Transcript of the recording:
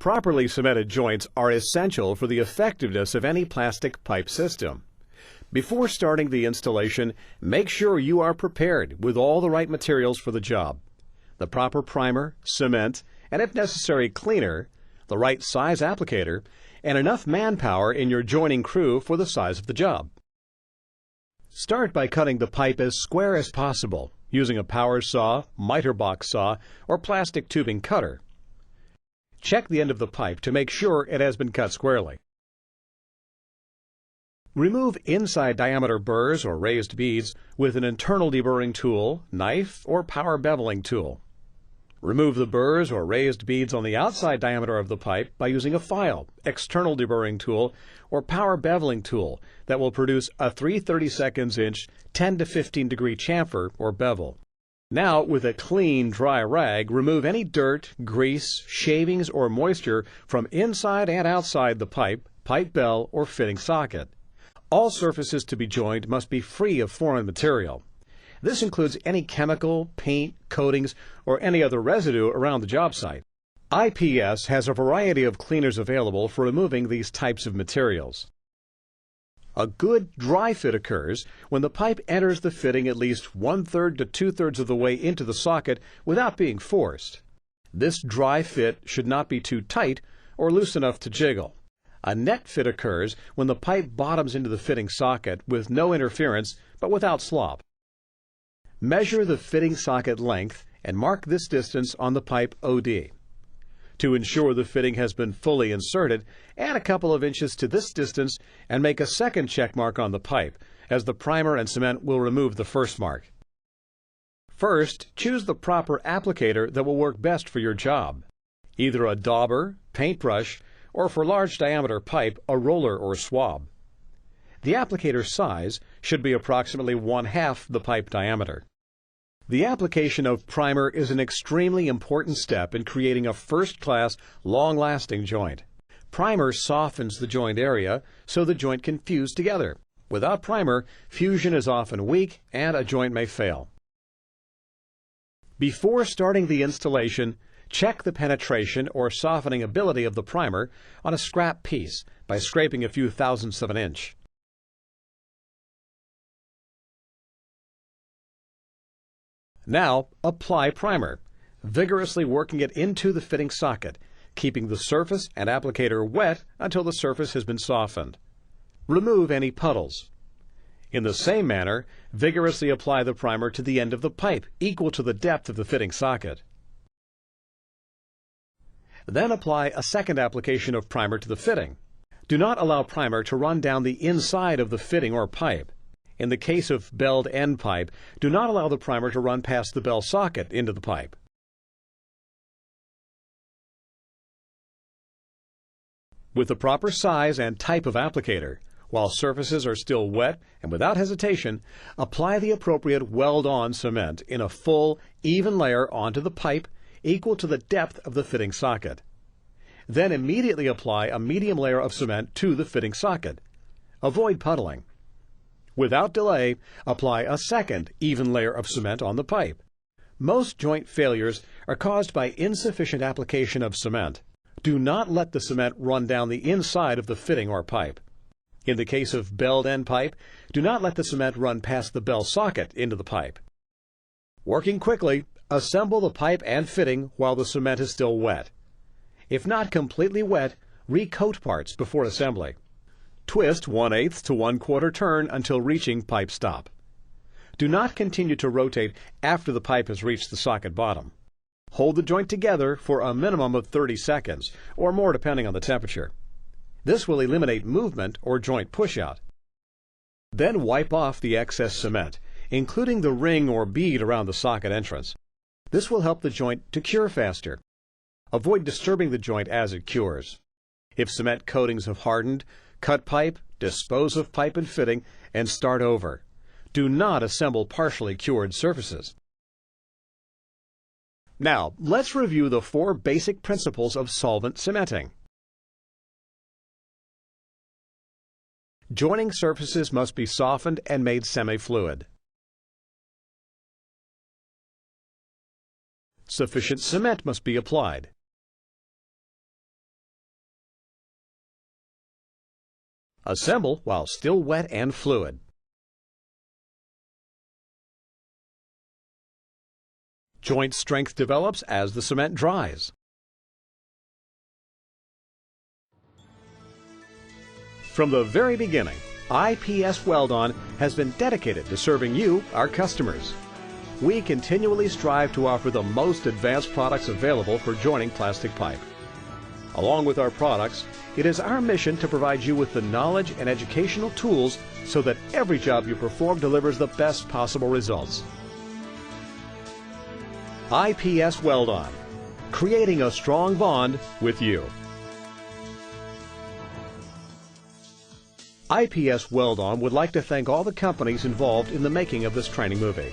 Properly cemented joints are essential for the effectiveness of any plastic pipe system. Before starting the installation, make sure you are prepared with all the right materials for the job. The proper primer, cement, and if necessary cleaner, the right size applicator, and enough manpower in your joining crew for the size of the job. Start by cutting the pipe as square as possible using a power saw, miter box saw, or plastic tubing cutter. Check the end of the pipe to make sure it has been cut squarely. Remove inside diameter burrs or raised beads with an internal deburring tool, knife, or power beveling tool. Remove the burrs or raised beads on the outside diameter of the pipe by using a file, external deburring tool, or power beveling tool that will produce a 3/32 inch 10 to 15 degree chamfer or bevel. Now, with a clean, dry rag, remove any dirt, grease, shavings, or moisture from inside and outside the pipe, pipe bell, or fitting socket. All surfaces to be joined must be free of foreign material. This includes any chemical, paint, coatings, or any other residue around the job site. IPS has a variety of cleaners available for removing these types of materials. A good dry fit occurs when the pipe enters the fitting at least 1/3 to 2/3 of the way into the socket without being forced. This dry fit should not be too tight or loose enough to jiggle. A net fit occurs when the pipe bottoms into the fitting socket with no interference but without slop. Measure the fitting socket length and mark this distance on the pipe OD. To ensure the fitting has been fully inserted, add a couple of inches to this distance and make a second check mark on the pipe, as the primer and cement will remove the first mark. First, choose the proper applicator that will work best for your job. Either a dauber, paintbrush, or for large diameter pipe, a roller or swab. The applicator size should be approximately 1/2 the pipe diameter. The application of primer is an extremely important step in creating a first-class, long-lasting joint. Primer softens the joint area so the joint can fuse together. Without primer, fusion is often weak and a joint may fail. Before starting the installation, check the penetration or softening ability of the primer on a scrap piece by scraping a few thousandths of an inch. Now, apply primer, vigorously working it into the fitting socket, keeping the surface and applicator wet until the surface has been softened. Remove any puddles. In the same manner, vigorously apply the primer to the end of the pipe, equal to the depth of the fitting socket. Then apply a second application of primer to the fitting. Do not allow primer to run down the inside of the fitting or pipe. In the case of belled end pipe, do not allow the primer to run past the bell socket into the pipe. With the proper size and type of applicator, while surfaces are still wet and without hesitation, apply the appropriate weld-on cement in a full, even layer onto the pipe equal to the depth of the fitting socket. Then immediately apply a medium layer of cement to the fitting socket. Avoid puddling. Without delay, apply a second even layer of cement on the pipe. Most joint failures are caused by insufficient application of cement. Do not let the cement run down the inside of the fitting or pipe. In the case of belled end pipe, do not let the cement run past the bell socket into the pipe. Working quickly, assemble the pipe and fitting while the cement is still wet. If not completely wet, recoat parts before assembly. Twist 1/8 to 1/4 turn until reaching pipe stop. Do not continue to rotate after the pipe has reached the socket bottom. Hold the joint together for a minimum of 30 seconds, or more depending on the temperature. This will eliminate movement or joint pushout. Then wipe off the excess cement, including the ring or bead around the socket entrance. This will help the joint to cure faster. Avoid disturbing the joint as it cures. If cement coatings have hardened, cut pipe, dispose of pipe and fitting, and start over. Do not assemble partially cured surfaces. Now, let's review the 4 basic principles of solvent cementing. Joining surfaces must be softened and made semi-fluid. Sufficient cement must be applied. Assemble while still wet and fluid. Joint strength develops as the cement dries. From the very beginning, IPS WELD-ON has been dedicated to serving you, our customers. We continually strive to offer the most advanced products available for joining plastic pipe. Along with our products, it is our mission to provide you with the knowledge and educational tools so that every job you perform delivers the best possible results. IPS WELD-ON, creating a strong bond with you. IPS WELD-ON would like to thank all the companies involved in the making of this training movie.